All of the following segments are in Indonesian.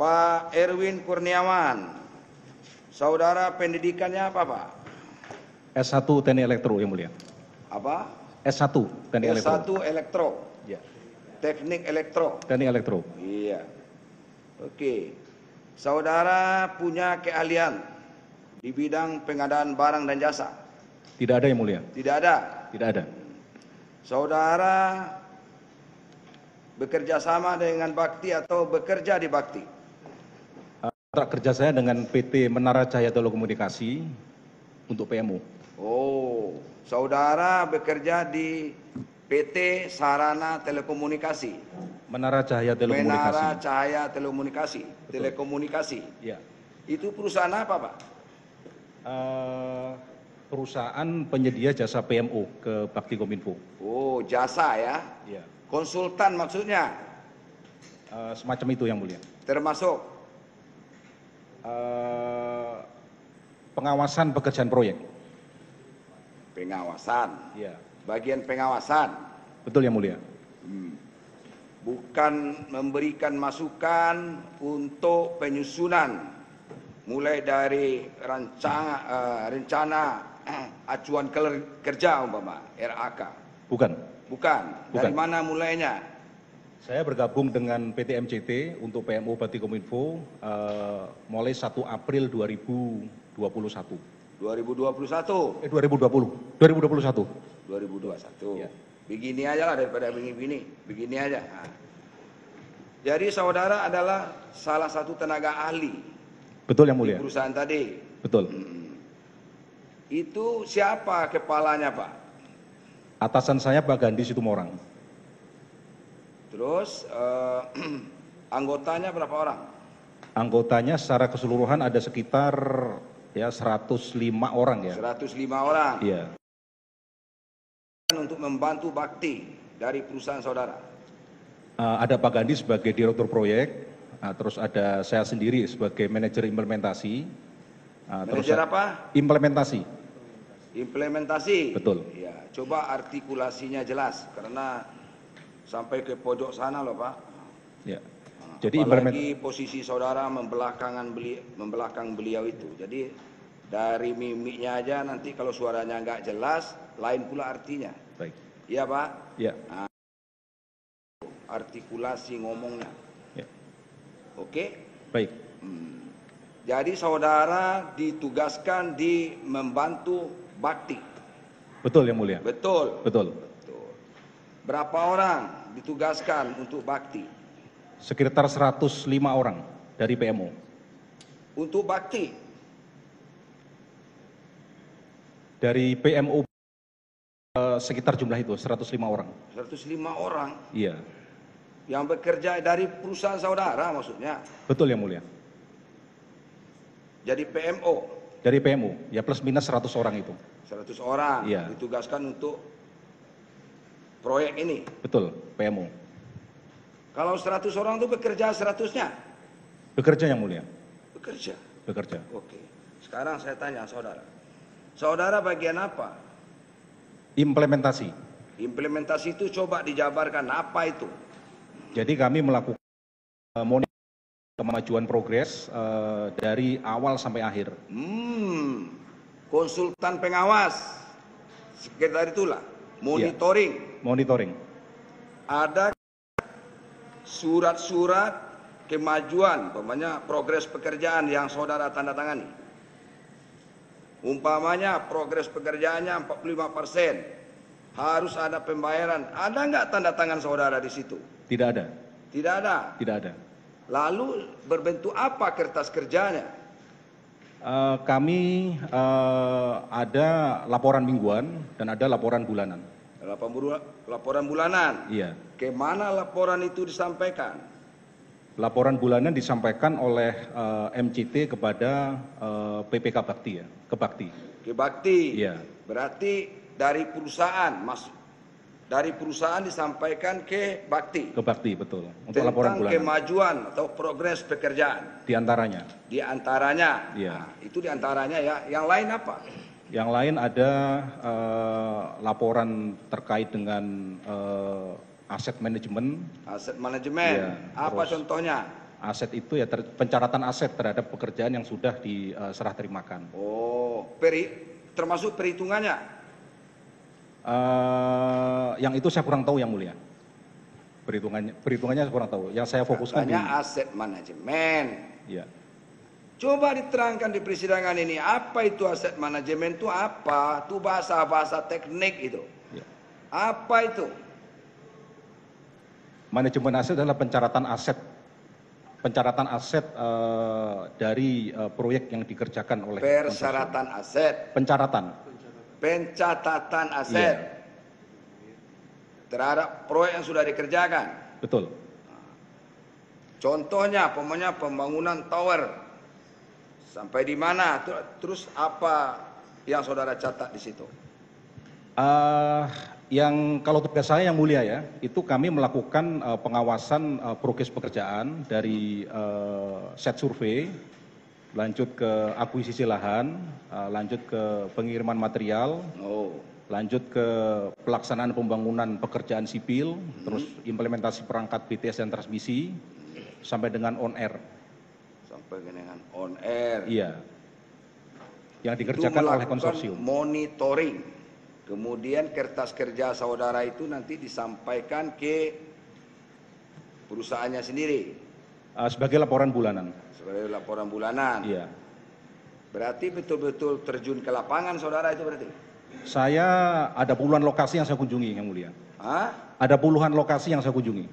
Pak Erwin Kurniawan, saudara pendidikannya apa Pak? S1 Teknik Elektro, Yang Mulia. Apa? S1 Teknik Elektro. S1 Elektro. Ya. Teknik Elektro. Teknik Elektro. Iya. Oke. Saudara punya keahlian di bidang pengadaan barang dan jasa? Tidak ada, Yang Mulia. Tidak ada. Tidak ada. Saudara bekerja sama dengan Bakti atau bekerja di Bakti? Kontrak kerja saya dengan PT Menara Cahaya Telekomunikasi untuk PMU. Oh, saudara bekerja di PT Sarana Telekomunikasi. Menara Cahaya Telekomunikasi. Menara Cahaya Telekomunikasi. Betul. Telekomunikasi. Ya. Itu perusahaan apa, Pak? Perusahaan penyedia jasa PMO ke Bakti Kominfo. Oh, jasa ya. Ya. Konsultan maksudnya. Semacam itu, Yang Mulia. Termasuk Pengawasan pekerjaan proyek. pengawasan. Ya. Bagian pengawasan. Betul, Yang Mulia. Bukan memberikan masukan untuk penyusunan mulai dari rencana acuan kerja umpama RAK. Bukan. Bukan. Dari mana mulainya? Saya bergabung dengan PT MCT untuk PMO Bakti Kominfo mulai 1 April 2021. 2021. 2021. 2021. Ya. Begini aja lah daripada begini. Begini aja. Nah. Jadi saudara adalah salah satu tenaga ahli Betul, Yang di Mulia. perusahaan tadi. Betul. Itu siapa kepalanya, Pak? Atasan saya Pak Gandhi Situmorang. Terus anggotanya berapa orang? Anggotanya secara keseluruhan ada sekitar 105 orang ya. 105 orang. Iya. Untuk membantu Bakti dari perusahaan saudara. Ada Pak Gandhi sebagai direktur proyek, terus ada saya sendiri sebagai manajer implementasi. Manajer apa? Implementasi. Implementasi. Betul. Ya, coba artikulasinya jelas karena sampai ke pojok sana loh, Pak. Ya. Jadi apalagi posisi saudara membelakang beliau itu. Jadi dari mimiknya aja nanti kalau suaranya nggak jelas, lain pula artinya. Baik. Iya, Pak? Ya. Nah, artikulasi ngomongnya. Ya. Oke? Baik. Jadi saudara ditugaskan di membantu Bakti. Betul, Yang Mulia. Betul. Betul. Betul. Berapa orang ditugaskan untuk Bakti? Sekitar 105 orang dari PMO. Untuk Bakti? Dari PMO sekitar jumlah itu 105 orang. 105 orang Iya. yang bekerja dari perusahaan saudara maksudnya. Betul, Yang Mulia. Jadi PMO. Dari PMO, ya plus minus 100 orang itu. 100 orang Iya. ditugaskan untuk proyek ini. Betul, PMO. Kalau 100 orang itu bekerja 100-nya? Bekerja, Yang Mulia. Bekerja. Bekerja. Oke. Sekarang saya tanya saudara. Saudara bagian apa? Implementasi. Implementasi itu coba dijabarkan apa itu? Jadi kami melakukan monitoring kemajuan progres dari awal sampai akhir. Konsultan pengawas. Sekitar itulah. Monitoring. Ya, monitoring. Ada surat-surat kemajuan, umpamanya progres pekerjaan yang saudara tanda tangani. Umpamanya progres pekerjaannya 45%, harus ada pembayaran. Ada nggak tanda tangan saudara di situ? Tidak ada. Tidak ada. Tidak ada. Lalu berbentuk apa kertas kerjanya? Kami ada laporan mingguan dan ada laporan bulanan. Laporan bulanan. Iya. Kemana laporan itu disampaikan? Laporan bulanan disampaikan oleh MCT kepada PPK Bakti ya, ke Bakti. Ke Bakti. Iya. Berarti dari perusahaan dari perusahaan disampaikan ke Bakti. Ke Bakti, betul. Untuk tentang laporan bulanan. kemajuan atau progres pekerjaan. Di antaranya. Di antaranya. Iya. Nah, itu di antaranya ya. Yang lain apa? Yang lain ada laporan terkait dengan aset manajemen. Aset manajemen. Iya, Apa terus contohnya? Aset itu ya pencaratan aset terhadap pekerjaan yang sudah diserah terimakan. Oh, termasuk perhitungannya? Yang itu saya kurang tahu yang mulia. Perhitungannya saya kurang tahu. Yang saya fokuskan katanya aset manajemen. Ya. Coba diterangkan di persidangan ini, apa itu aset manajemen itu apa? Itu bahasa-bahasa teknik itu. Ya. Apa itu? Manajemen aset adalah pencaratan aset dari proyek yang dikerjakan oleh persyaratan aset. Pencatatan aset. Iya. Terhadap proyek yang sudah dikerjakan. Betul. Contohnya, pembangunan tower. Sampai di mana? Terus apa yang saudara catat di situ? Yang kalau tugas saya yang mulia ya, itu kami melakukan pengawasan progres pekerjaan dari set survei, lanjut ke akuisisi lahan, lanjut ke pengiriman material, lanjut ke pelaksanaan pembangunan pekerjaan sipil, terus implementasi perangkat BTS dan transmisi, sampai dengan on air. Sampai dengan on air. Iya. Yang dikerjakan oleh konsorsium. Monitoring. Kemudian kertas kerja saudara itu nanti disampaikan ke perusahaannya sendiri. Sebagai laporan bulanan. Sebagai laporan bulanan. Iya. Berarti betul-betul terjun ke lapangan saudara itu berarti? Saya ada puluhan lokasi yang saya kunjungi yang mulia. Hah? Ada puluhan lokasi yang saya kunjungi.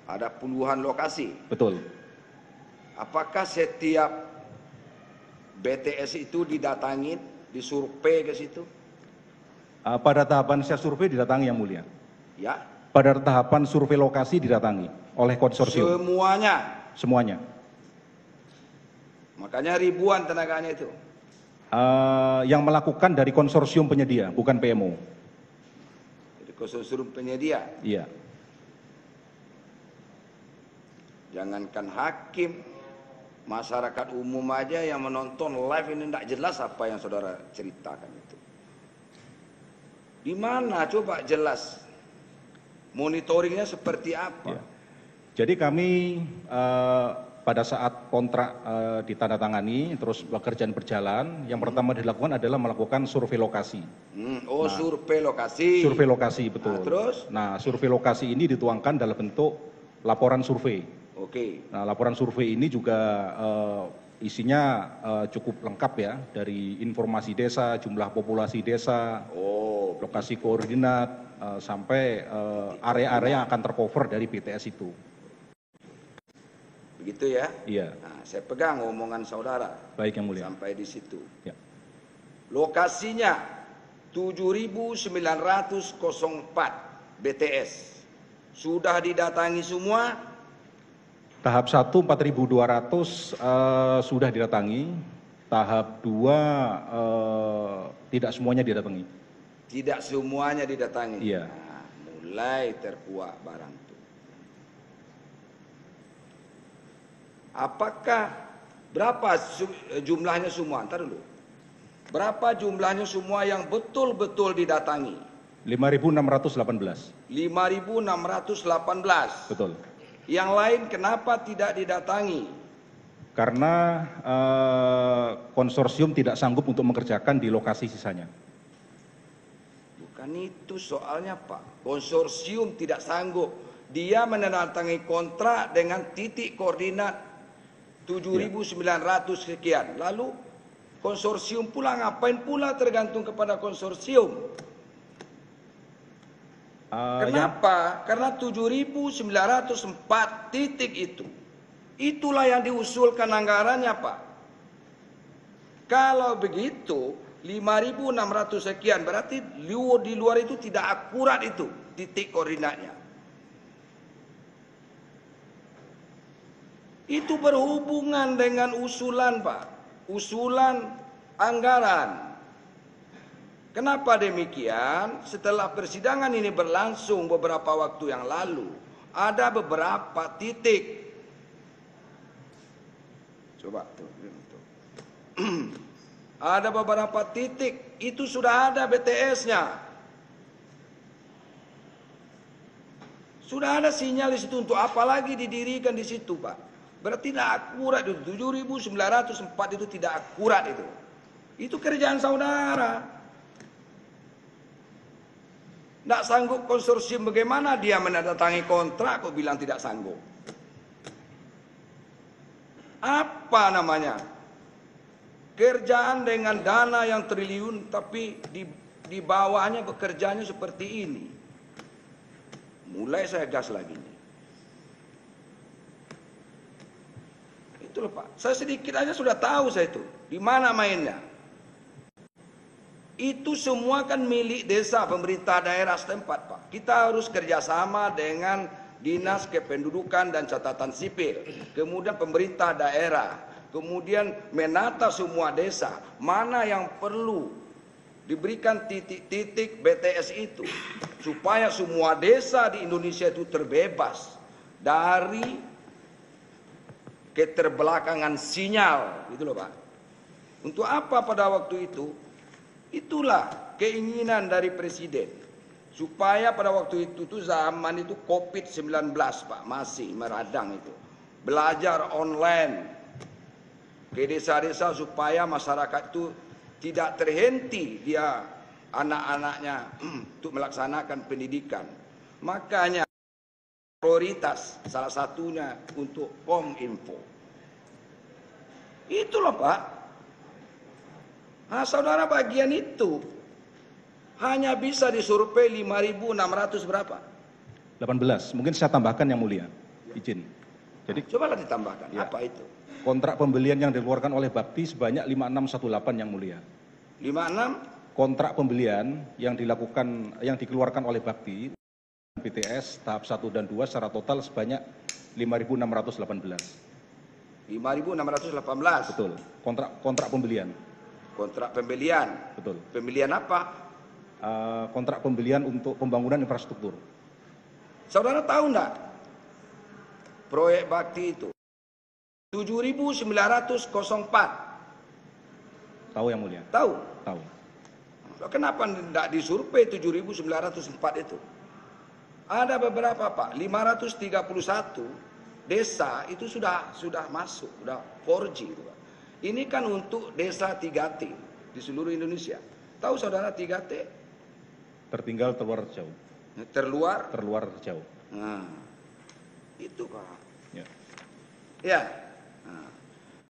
Ada puluhan lokasi? Betul. Apakah setiap BTS itu didatangi, disurvei ke situ? Pada tahapan saya survei didatangi yang mulia. Ya. Pada tahapan survei lokasi didatangi oleh konsorsium. Semuanya? Semuanya. Makanya ribuan tenaganya itu? Yang melakukan dari konsorsium penyedia, bukan PMO. Dari konsorsium penyedia? Iya. Jangankan hakim, masyarakat umum aja yang menonton live ini tidak jelas apa yang saudara ceritakan itu. Di mana coba jelas? Monitoringnya seperti apa? Ya. Jadi kami pada saat kontrak ditandatangani, terus pekerjaan berjalan, yang pertama dilakukan adalah melakukan survei lokasi. Survei lokasi. Survei lokasi, betul. Nah, terus? Nah, survei lokasi ini dituangkan dalam bentuk laporan survei. Oke. Nah, laporan survei ini juga isinya cukup lengkap ya, dari informasi desa, jumlah populasi desa, lokasi koordinat, sampai area-area yang akan tercover dari BTS itu. Begitu ya? Iya. Nah, saya pegang omongan saudara. Baik yang mulia. Sampai di situ. Ya. Lokasinya 7.904 BTS. Sudah didatangi semua? Tahap 1 4.200 sudah didatangi, tahap 2 tidak semuanya didatangi. Tidak semuanya didatangi? Iya. Nah, mulai terkuak barang itu. Apakah berapa jumlahnya semua? Ntar dulu. Berapa jumlahnya semua yang betul-betul didatangi? 5.618. 5.618. Betul. Yang lain kenapa tidak didatangi? Karena konsorsium tidak sanggup untuk mengerjakan di lokasi sisanya. Bukan itu soalnya Pak. Konsorsium tidak sanggup. Dia menandatangani kontrak dengan titik koordinat 7.900 sekian. Lalu konsorsium pula ngapain pula tergantung kepada konsorsium? Kenapa? Karena 7.904 titik itu. Itulah yang diusulkan anggarannya Pak. Kalau begitu 5.600 sekian berarti di luar itu tidak akurat itu titik koordinatnya. Itu berhubungan dengan usulan Pak. Usulan anggaran. Kenapa demikian? Setelah persidangan ini berlangsung beberapa waktu yang lalu, ada beberapa titik. Coba tuh. Ada beberapa titik, itu sudah ada BTS-nya. Sudah ada sinyal di situ, untuk apa lagi didirikan di situ, Pak? Berarti tidak akurat itu. 7.904 itu tidak akurat itu. Itu kerjaan saudara. Tidak sanggup konsorsium, bagaimana dia menandatangani kontrak kok bilang tidak sanggup? Apa namanya? Kerjaan dengan dana yang triliun tapi di bawahnya bekerjanya seperti ini. Mulai saya gas lagi nih. Itu loh Pak. Saya sedikit aja sudah tahu saya itu. Di mana mainnya? Itu semua kan milik desa, pemerintah daerah setempat Pak. Kita harus kerjasama dengan Dinas Kependudukan dan Catatan Sipil. Kemudian pemerintah daerah. Kemudian menata semua desa. Mana yang perlu diberikan titik-titik BTS itu. Supaya semua desa di Indonesia itu terbebas dari keterbelakangan sinyal. Gitu loh Pak. Untuk apa pada waktu itu? Itulah keinginan dari Presiden. Supaya pada waktu itu tuh zaman itu COVID-19 Pak. Masih meradang itu. Belajar online. Ke desa-desa supaya masyarakat itu tidak terhenti dia anak-anaknya untuk melaksanakan pendidikan. Makanya prioritas salah satunya untuk Kominfo. Itulah Pak. Nah, saudara bagian itu hanya bisa disurvei 5.600 berapa? 18. Mungkin saya tambahkan yang mulia. Izin. Jadi Cobalah ditambahkan. Ya. Apa itu? kontrak pembelian yang dikeluarkan oleh Bakti sebanyak 5618 yang mulia. 56? Kontrak pembelian yang dikeluarkan oleh Bakti BTS tahap 1 dan 2 secara total sebanyak 5.618. 5.618. Betul. Kontrak pembelian. Kontrak pembelian. Betul. Pembelian apa? Kontrak pembelian untuk pembangunan infrastruktur. Saudara tahu enggak? Proyek Bakti itu 7.904. Tahu yang mulia? Tahu? Tahu. Kenapa tidak disurvei 7.904 itu? Ada beberapa Pak, 531 desa itu sudah masuk, sudah 4G itu Pak. Ini kan untuk desa 3T di seluruh Indonesia. Tahu saudara 3T? Tertinggal terluar jauh. Terluar jauh. Nah, itu Pak. Ya. Ya. Nah,